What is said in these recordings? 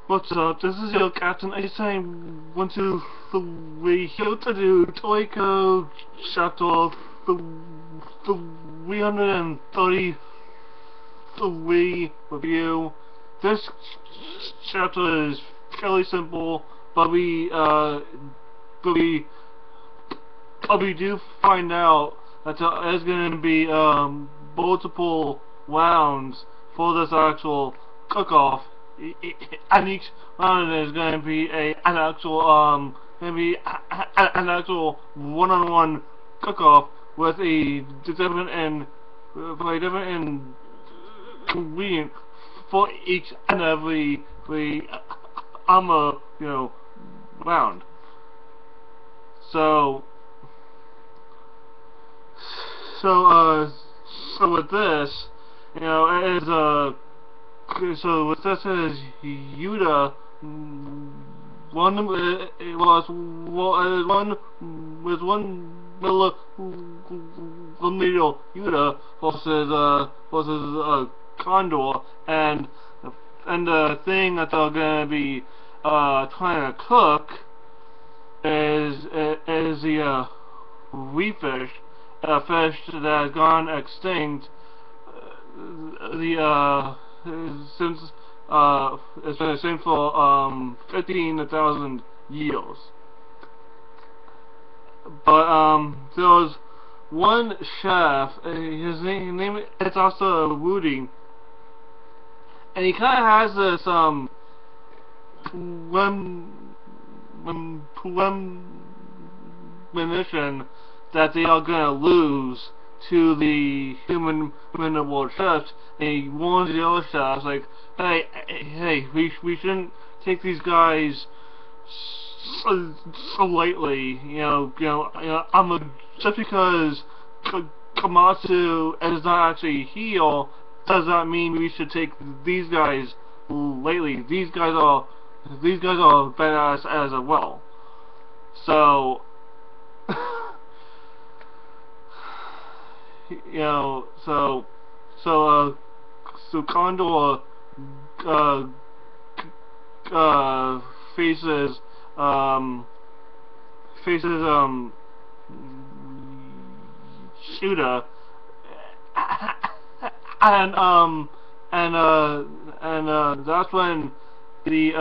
What's up? This is your Captain Einstein 123 here to do Toriko chapter 333 review. This chapter is fairly simple, but we do find out that there is going to be multiple rounds for this actual cook-off. And each round is going to be an actual one-on-one cook-off with a different ingredient for each and every round. So with this, it is so with this is Yuda, one millimeter Yuda versus Condor, and the thing that they're gonna be trying to cook is the reef fish, a fish that has gone extinct. Since it's been extinct for 15,000 years. But there was one chef, his name it's also Woody, and he kind of has this premonition that they are gonna lose to the human world chefs, and he warns the other chefs like, hey, we shouldn't take these guys so lightly. Just because Kamatsu is not actually heel does not mean we should take these guys lightly. These guys are badass as well. So so Condor faces Yuda, and that's when the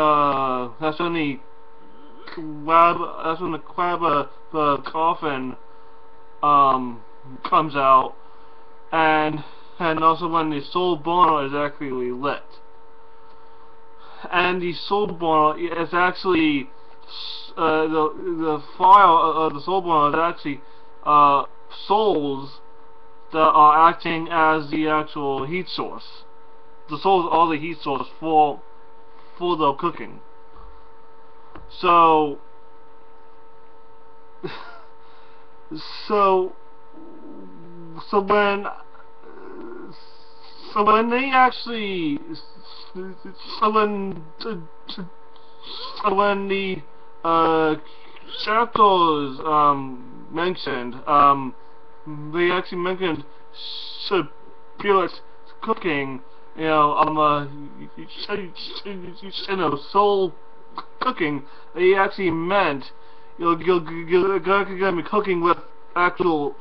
crab coffin comes out, and also when the soul burner is actually lit. And the soul burner is actually the fire of the soul burner is actually souls that are acting as the actual heat source. The souls are the heat source for the cooking. So when they actually when the chapters mentioned, they actually mentioned spirit cooking, soul cooking. They actually meant you're gonna be cooking with actual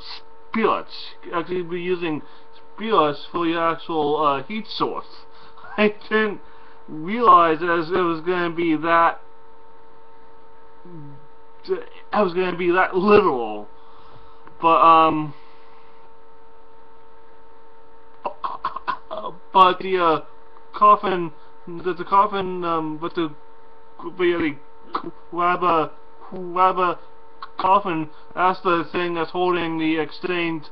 spirits. Actually be using spirits for your actual heat source. I didn't realize as it was gonna be that literal. But the coffin, with the coffin, that's the thing that's holding the extinct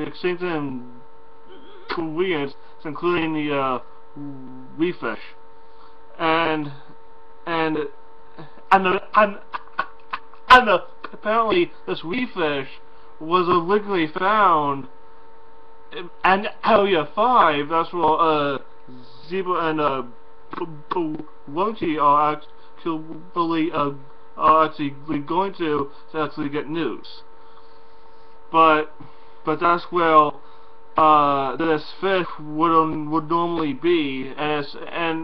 extinct ingredients, including the reef fish, and apparently this reef fish was originally found in Area 5. That's where Zebra and Wonchi are actually going to actually get news. But that's where this fish would normally be, and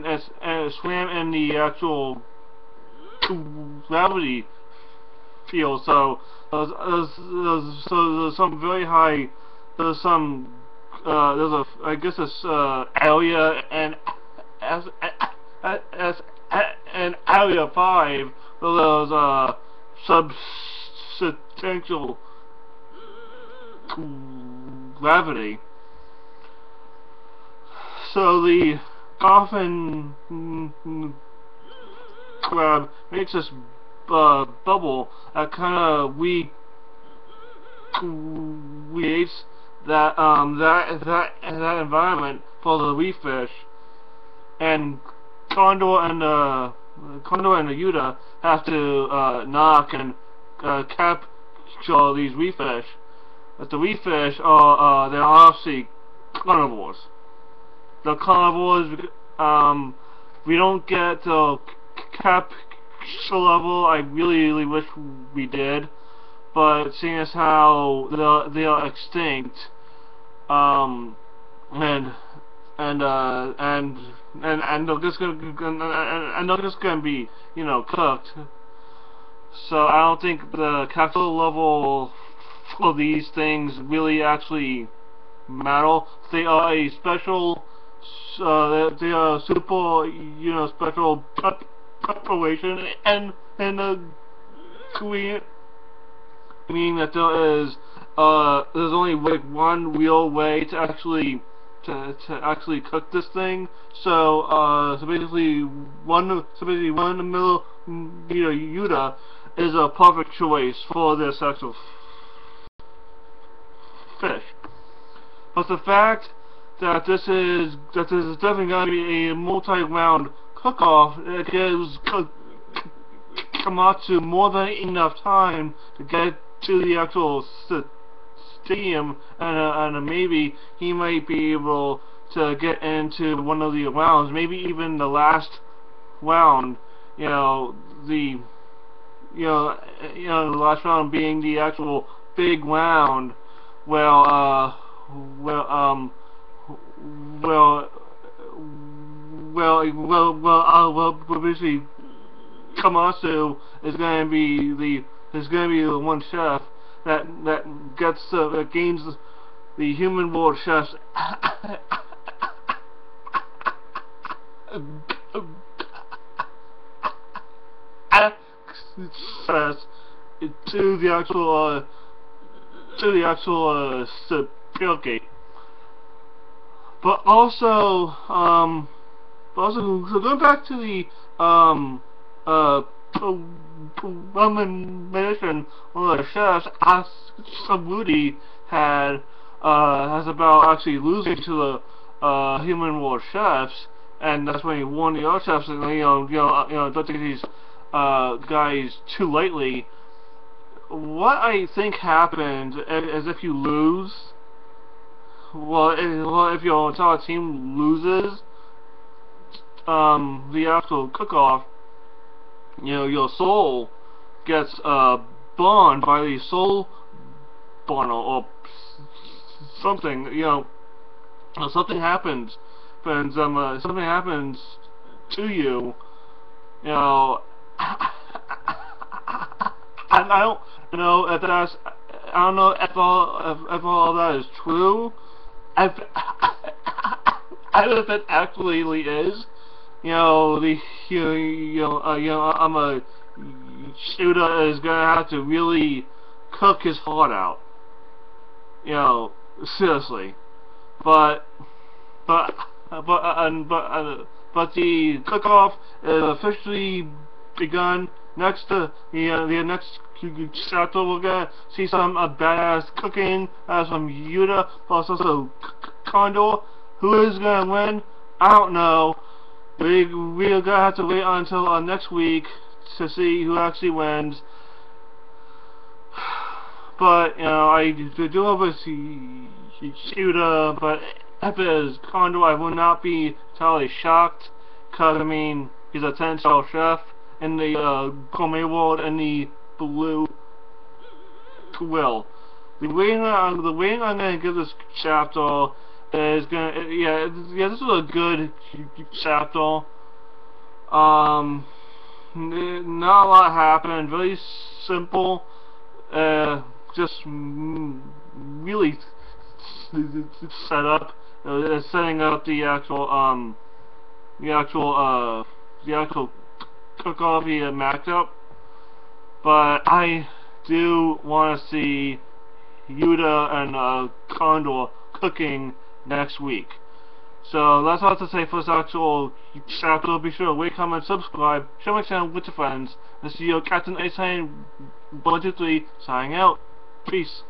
it swam in the actual gravity field. So there's some very high. There's some there's a I guess it's area and as and area 5 where there's substantial gravity. So the coffin crab makes this bubble that kind of creates that that environment for the reef fish, and Condor and the Yuda have to knock and capture these reef fish. But the reef fish are they're obviously carnivores. The carnivores, we don't get the capture level. I really wish we did, but seeing as how they are extinct, and they're just gonna be, you know, cooked. So I don't think the capture level for these things really actually matter. They are a special, they are super, you know, special preparation, and Korean, meaning that there's only like one real way to actually cook this thing. So basically one in the middle, you know, Yuda is a perfect choice for this actual fish. But the fact that this is definitely going to be a multi-round cook-off, it gives Komatsu more than enough time to get to the actual stadium, and maybe he might be able to get into one of the rounds, maybe even the last round. You know, the last round being the actual big round. Well, basically, Komatsu is going to be the one chef that gets that gains the human world chef's access to the actual tailgate. But also, so going back to the recommendation one of the chefs Rudy has about actually losing to the human world chefs, and that's when he warned the other chefs that don't take these guys too lightly. What I think happens is if you lose, if your entire team loses the actual cook-off, you know, your soul gets burned by the soul burner or something. You know, something happens, something happens to you. You know, I don't know if that's, I don't know if all of that is true. I don't know if it actually is. You know, I'm a Yuda is gonna have to really cook his heart out. You know, seriously. But the cook-off is officially begun. Next, the next chapter, we're gonna see some badass cooking from Yuda, plus also Condor. Who is gonna win? I don't know. We're gonna have to wait until next week to see who actually wins. But you know, I do hope it's Yuda. But if it is Condor, I will not be entirely shocked, because I mean, he's a 10-star chef in the gourmet world and the blue grill. the rating I'm gonna give this chapter is gonna this was a good chapter. Not a lot happened. Very simple. Just really set up. Setting up the actual cook-off matchup. But I do want to see Yuda and Condor cooking next week. So that's all I have to say for this actual chapter. Be sure to rate, comment, subscribe, share my channel with your friends. This is your Captain Ice 1, 2, 3, signing out. Peace.